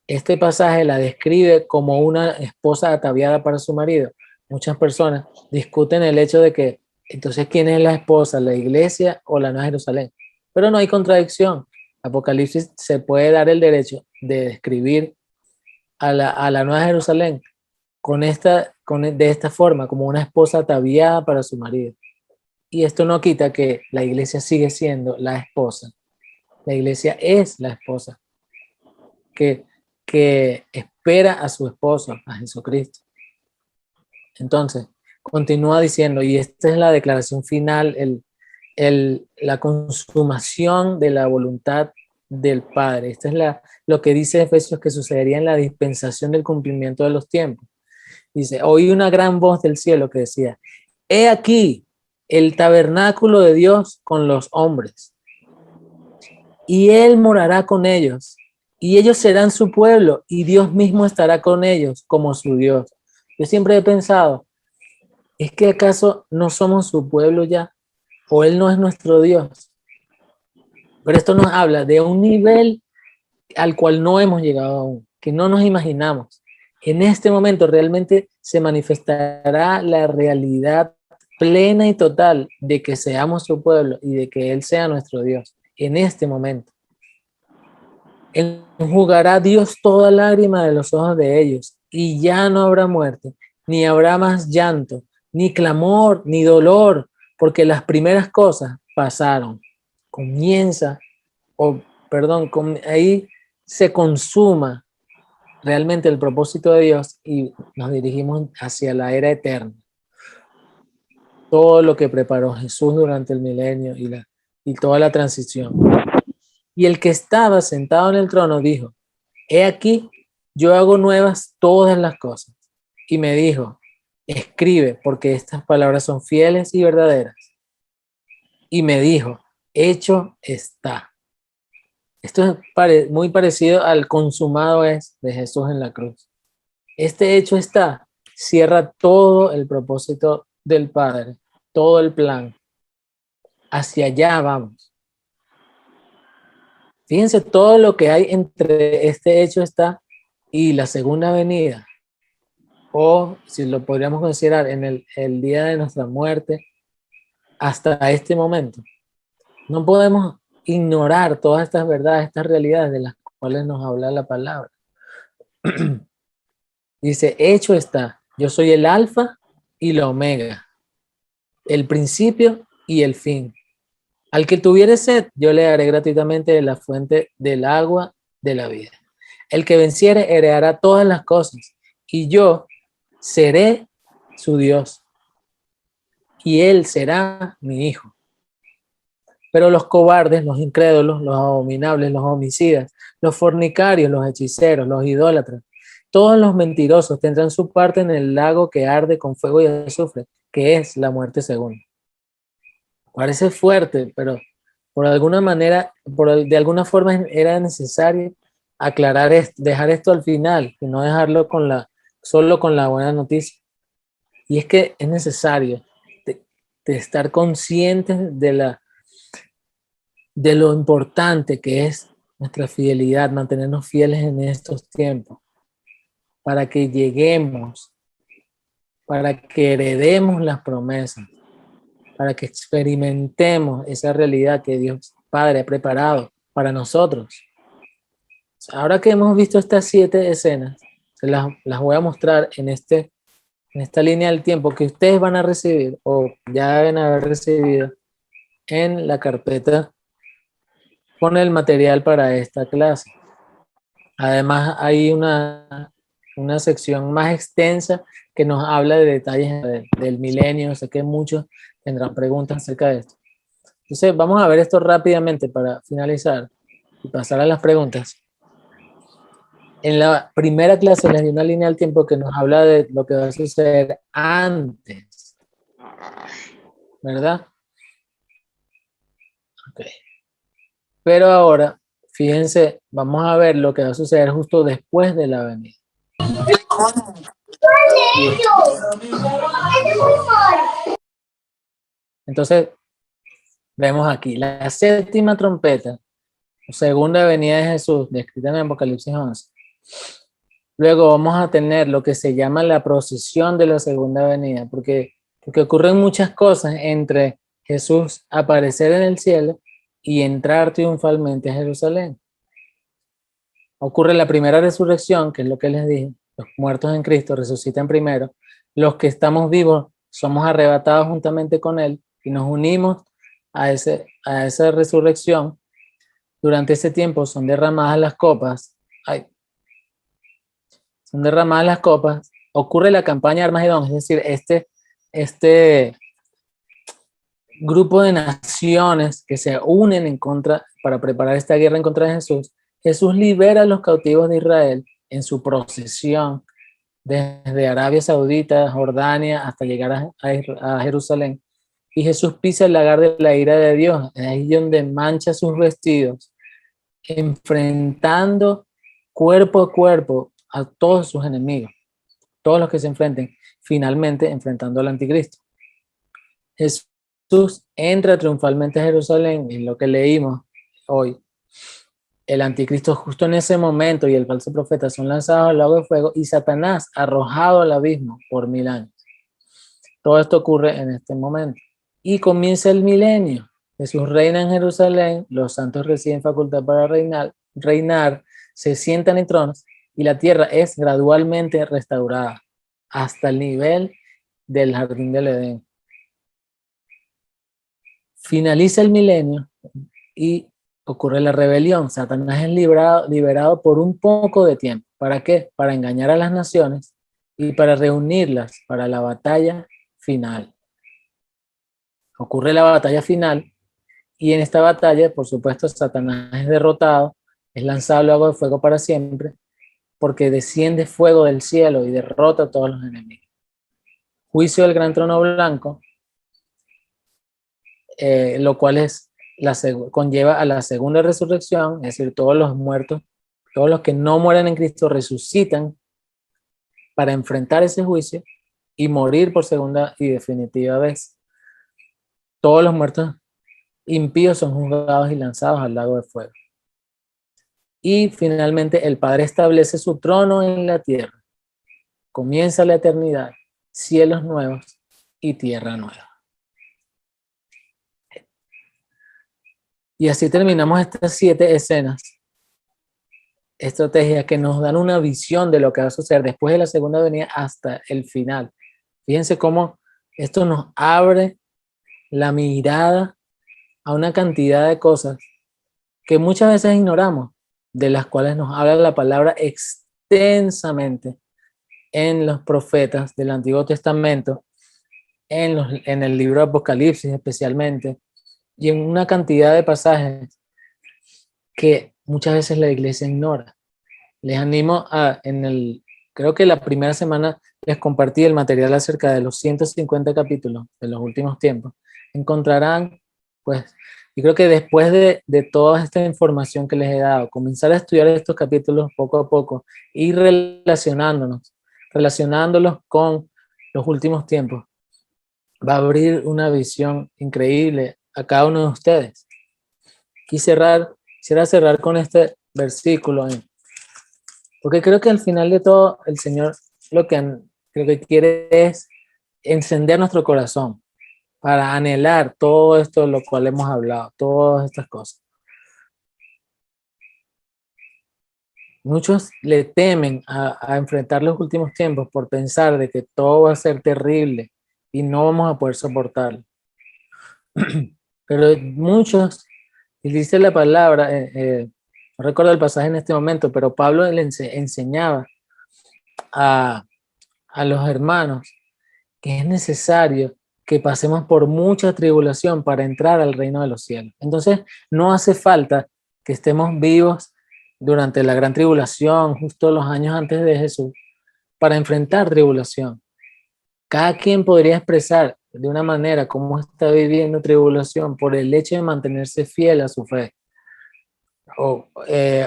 Este pasaje la describe como una esposa ataviada para su marido. Muchas personas discuten el hecho de que, entonces, ¿quién es la esposa? ¿La iglesia o la Nueva Jerusalén? Pero no hay contradicción. Apocalipsis se puede dar el derecho de describir a la Nueva Jerusalén de esta forma, como una esposa ataviada para su marido. Y esto no quita que la iglesia sigue siendo la esposa. La iglesia es la esposa que espera a su esposo, a Jesucristo. Entonces, continúa diciendo, y esta es la declaración final, la consumación de la voluntad del Padre. Esta es lo que dice Efesios que sucedería en la dispensación del cumplimiento de los tiempos. Dice, oí una gran voz del cielo que decía, he aquí el tabernáculo de Dios con los hombres, y Él morará con ellos, y ellos serán su pueblo, y Dios mismo estará con ellos como su Dios. Yo siempre he pensado, ¿es que acaso no somos su pueblo ya? ¿O Él no es nuestro Dios? Pero esto nos habla de un nivel al cual no hemos llegado aún, que no nos imaginamos. En este momento realmente se manifestará la realidad plena y total de que seamos su pueblo y de que Él sea nuestro Dios. En este momento. Enjugará Dios toda lágrima de los ojos de ellos, y ya no habrá muerte, ni habrá más llanto, ni clamor, ni dolor, porque las primeras cosas pasaron. Comienza, ahí se consuma realmente el propósito de Dios y nos dirigimos hacia la era eterna. todo lo que preparó Jesús durante el milenio y toda la transición. Y el que estaba sentado en el trono dijo, he aquí, yo hago nuevas todas las cosas. Y me dijo, escribe, porque estas palabras son fieles y verdaderas. Y me dijo, hecho está. Esto es muy parecido al consumado es de Jesús en la cruz. Este hecho está, cierra todo el propósito del Padre, todo el plan. Hacia allá vamos. Fíjense todo lo que hay entre este hecho está y la segunda venida, o si lo podríamos considerar en el día de nuestra muerte, hasta este momento. No podemos ignorar todas estas verdades, estas realidades de las cuales nos habla la palabra. Dice, hecho está, yo soy el alfa y la omega, el principio y el fin. Al que tuviere sed, yo le daré gratuitamente de la fuente del agua de la vida. El que venciere heredará todas las cosas, y yo seré su Dios, y él será mi hijo. Pero los cobardes, los incrédulos, los abominables, los homicidas, los fornicarios, los hechiceros, los idólatras, todos los mentirosos tendrán su parte en el lago que arde con fuego y azufre, que es la muerte segunda. Parece fuerte, pero por alguna manera, de alguna forma era necesario aclarar esto, dejar esto al final y no dejarlo solo con la buena noticia. Y es que es necesario de estar conscientes de lo importante que es nuestra fidelidad, mantenernos fieles en estos tiempos, para que lleguemos, para que heredemos las promesas, para que experimentemos esa realidad que Dios Padre ha preparado para nosotros. Ahora que hemos visto estas 7 escenas, las voy a mostrar en esta línea del tiempo que ustedes van a recibir o ya deben haber recibido en la carpeta con el material para esta clase. Además, hay una sección más extensa que nos habla de detalles del milenio. Sé que muchos tendrán preguntas acerca de esto. Entonces, vamos a ver esto rápidamente para finalizar y pasar a las preguntas. En la primera clase les di una línea del tiempo que nos habla de lo que va a suceder antes, ¿verdad? Ok. Pero ahora, fíjense, vamos a ver lo que va a suceder justo después de la venida. Entonces, vemos aquí la séptima trompeta, segunda venida de Jesús, descrita en Apocalipsis 11. Luego vamos a tener lo que se llama la procesión de la segunda venida, porque ocurren muchas cosas entre Jesús aparecer en el cielo y entrar triunfalmente a Jerusalén. Ocurre la primera resurrección, que es lo que les dije, los muertos en Cristo resucitan primero, los que estamos vivos somos arrebatados juntamente con Él y nos unimos a esa resurrección. Durante ese tiempo son derramadas las copas, ocurre la campaña de Armagedón, es decir, este grupo de naciones que se unen en contra, para preparar esta guerra en contra de Jesús. Jesús libera a los cautivos de Israel en su procesión desde Arabia Saudita, Jordania, hasta llegar a Jerusalén. Y Jesús pisa el lagar de la ira de Dios, es ahí donde mancha sus vestidos, enfrentando cuerpo a cuerpo a todos sus enemigos, todos los que se enfrenten, finalmente enfrentando al anticristo. Jesús entra triunfalmente a Jerusalén, en lo que leímos hoy. El anticristo justo en ese momento y el falso profeta son lanzados al lago de fuego y Satanás arrojado al abismo por 1000 años. Todo esto ocurre en este momento. Y comienza el milenio. Jesús reina en Jerusalén, los santos reciben facultad para reinar, se sientan en tronos y la tierra es gradualmente restaurada hasta el nivel del jardín del Edén. Finaliza el milenio y ocurre la rebelión. Satanás es liberado por un poco de tiempo. ¿Para qué? Para engañar a las naciones y para reunirlas para la batalla final. ocurre la batalla final, y en esta batalla, por supuesto, Satanás es derrotado, es lanzado al lago de fuego para siempre, porque desciende fuego del cielo y derrota a todos los enemigos. Juicio del gran trono blanco, lo cual es conlleva a la segunda resurrección, es decir, todos los muertos, todos los que no mueren en Cristo resucitan para enfrentar ese juicio y morir por segunda y definitiva vez. Todos los muertos impíos son juzgados y lanzados al lago de fuego. Y finalmente el Padre establece su trono en la tierra. Comienza la eternidad, cielos nuevos y tierra nueva. Y así terminamos estas 7 escenas, estrategias que nos dan una visión de lo que va a suceder después de la segunda venida hasta el final. Fíjense cómo esto nos abre la mirada a una cantidad de cosas que muchas veces ignoramos, de las cuales nos habla la palabra extensamente en los profetas del Antiguo Testamento, en el libro de Apocalipsis especialmente, y en una cantidad de pasajes que muchas veces la iglesia ignora. Les animo creo que la primera semana les compartí el material acerca de los 150 capítulos de los últimos tiempos. Encontrarán, pues, y creo que después de toda esta información que les he dado, comenzar a estudiar estos capítulos poco a poco, ir relacionándolos con los últimos tiempos, va a abrir una visión increíble a cada uno de ustedes. Quisiera cerrar con este versículo, porque creo que al final de todo el Señor lo que quiere es encender nuestro corazón para anhelar todo esto de lo cual hemos hablado, todas estas cosas. Muchos le temen a enfrentar los últimos tiempos por pensar de que todo va a ser terrible y no vamos a poder soportarlo. Pero muchos, y dice la palabra, no recuerdo el pasaje en este momento, pero Pablo le enseñaba a los hermanos que es necesario que pasemos por mucha tribulación para entrar al reino de los cielos. Entonces, no hace falta que estemos vivos durante la gran tribulación, justo los años antes de Jesús, para enfrentar tribulación. Cada quien podría expresar de una manera cómo está viviendo tribulación por el hecho de mantenerse fiel a su fe.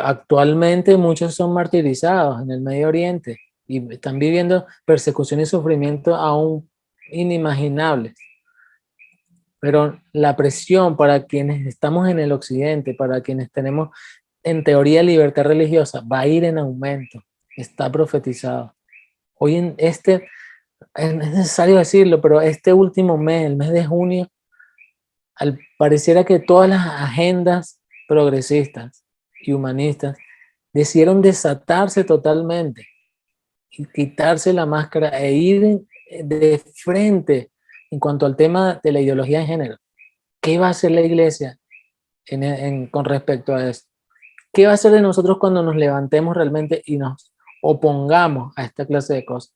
Actualmente muchos son martirizados en el Medio Oriente y están viviendo persecución y sufrimiento aún inimaginables. Pero la presión para quienes estamos en el occidente, para quienes tenemos en teoría libertad religiosa, va a ir en aumento, está profetizado. Hoy es necesario decirlo, pero este último mes, el mes de junio, pareciera que todas las agendas progresistas y humanistas decidieron desatarse totalmente y quitarse la máscara e ir de frente en cuanto al tema de la ideología de género. ¿Qué va a hacer la iglesia con respecto a eso? ¿Qué va a hacer de nosotros cuando nos levantemos realmente y nos opongamos a esta clase de cosas?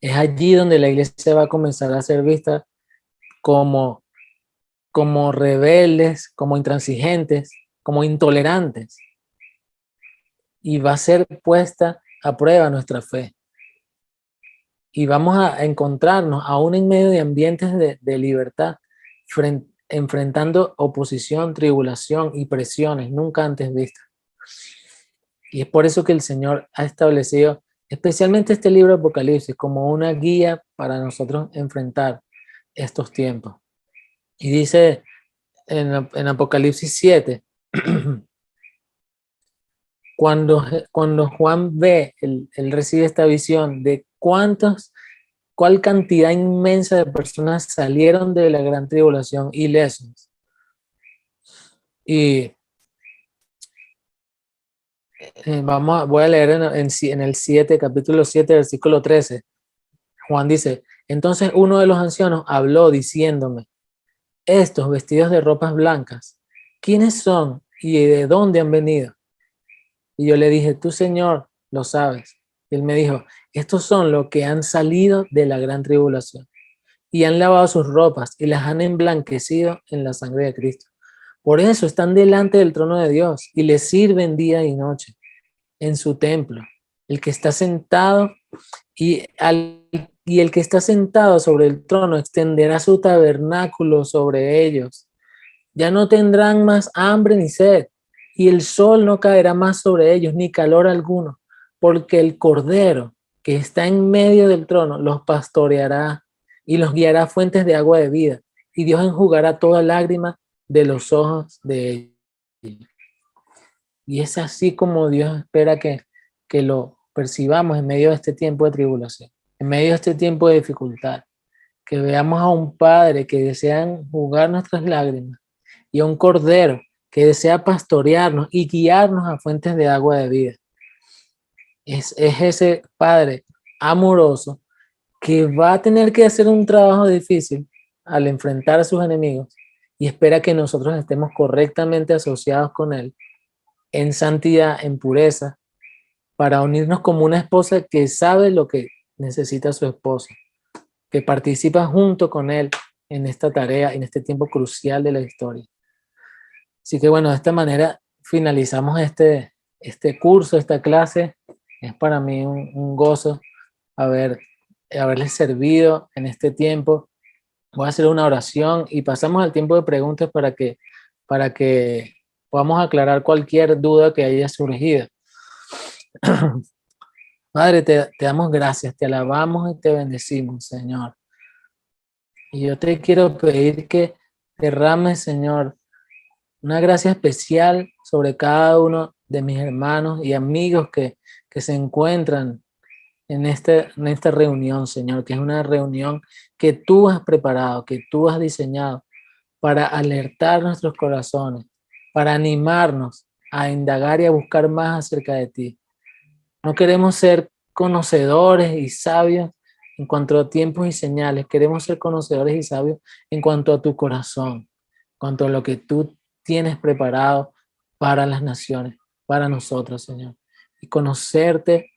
Es allí donde la iglesia va a comenzar a ser vista como rebeldes, como intransigentes, como intolerantes. Y va a ser puesta a prueba nuestra fe. Y vamos a encontrarnos aún en medio de ambientes de libertad, enfrentando oposición, tribulación y presiones nunca antes vistas. Y es por eso que el Señor ha establecido especialmente este libro de Apocalipsis como una guía para nosotros enfrentar estos tiempos. Y dice en Apocalipsis 7, cuando Juan ve, él recibe esta visión de cuál cantidad inmensa de personas salieron de la gran tribulación ilesos. Y voy a leer en el 7, capítulo 7, versículo 13. Juan dice, entonces uno de los ancianos habló diciéndome, estos vestidos de ropas blancas, ¿quiénes son y de dónde han venido? Y yo le dije, tú, Señor, lo sabes. Y él me dijo, estos son los que han salido de la gran tribulación. y han lavado sus ropas y las han emblanquecido en la sangre de Cristo. Por eso están delante del trono de Dios y le sirven día y noche en su templo. El que está sentado y el que está sentado sobre el trono extenderá su tabernáculo sobre ellos. Ya no tendrán más hambre ni sed, y el sol no caerá más sobre ellos, ni calor alguno, porque el Cordero que está en medio del trono los pastoreará y los guiará a fuentes de agua de vida, y Dios enjugará toda lágrima de los ojos de ellos. Y es así como Dios espera que lo percibamos en medio de este tiempo de tribulación, en medio de este tiempo de dificultad, que veamos a un Padre que desea enjugar nuestras lágrimas y a un Cordero que desea pastorearnos y guiarnos a fuentes de agua de vida. Es ese Padre amoroso que va a tener que hacer un trabajo difícil al enfrentar a sus enemigos y espera que nosotros estemos correctamente asociados con Él en santidad, en pureza, para unirnos como una esposa que sabe lo que necesita su esposo, que participa junto con Él en esta tarea, en este tiempo crucial de la historia. Así que bueno, de esta manera finalizamos este curso, esta clase. Es para mí un gozo haberles servido en este tiempo. Voy a hacer una oración y pasamos al tiempo de preguntas para que podamos aclarar cualquier duda que haya surgido. Padre, te damos gracias, te alabamos y te bendecimos, Señor. Y yo te quiero pedir que derrames, Señor, una gracia especial sobre cada uno de mis hermanos y amigos que se encuentran en esta reunión, Señor, que es una reunión que tú has preparado, que tú has diseñado para alertar nuestros corazones, para animarnos a indagar y a buscar más acerca de ti. No queremos ser conocedores y sabios en cuanto a tiempos y señales, queremos ser conocedores y sabios en cuanto a tu corazón, en cuanto a lo que tú tienes preparado para las naciones, para nosotros, Señor. Y conocerte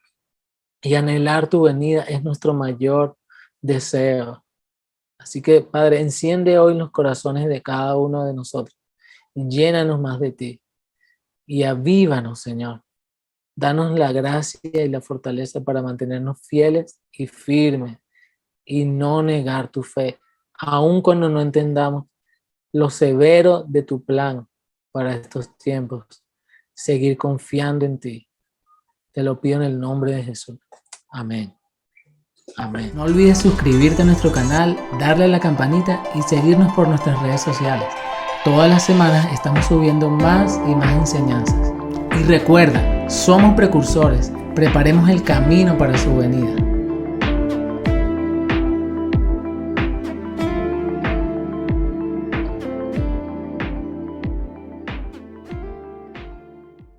y anhelar tu venida es nuestro mayor deseo. Así que, Padre, enciende hoy los corazones de cada uno de nosotros. Llénanos más de ti y avívanos, Señor. Danos la gracia y la fortaleza para mantenernos fieles y firmes y no negar tu fe, aun cuando no entendamos lo severo de tu plan para estos tiempos. Seguir confiando en ti. Te lo pido en el nombre de Jesús. Amén. Amén. No olvides suscribirte a nuestro canal, darle a la campanita y seguirnos por nuestras redes sociales. Todas las semanas estamos subiendo más y más enseñanzas. Y recuerda, somos precursores, preparemos el camino para su venida.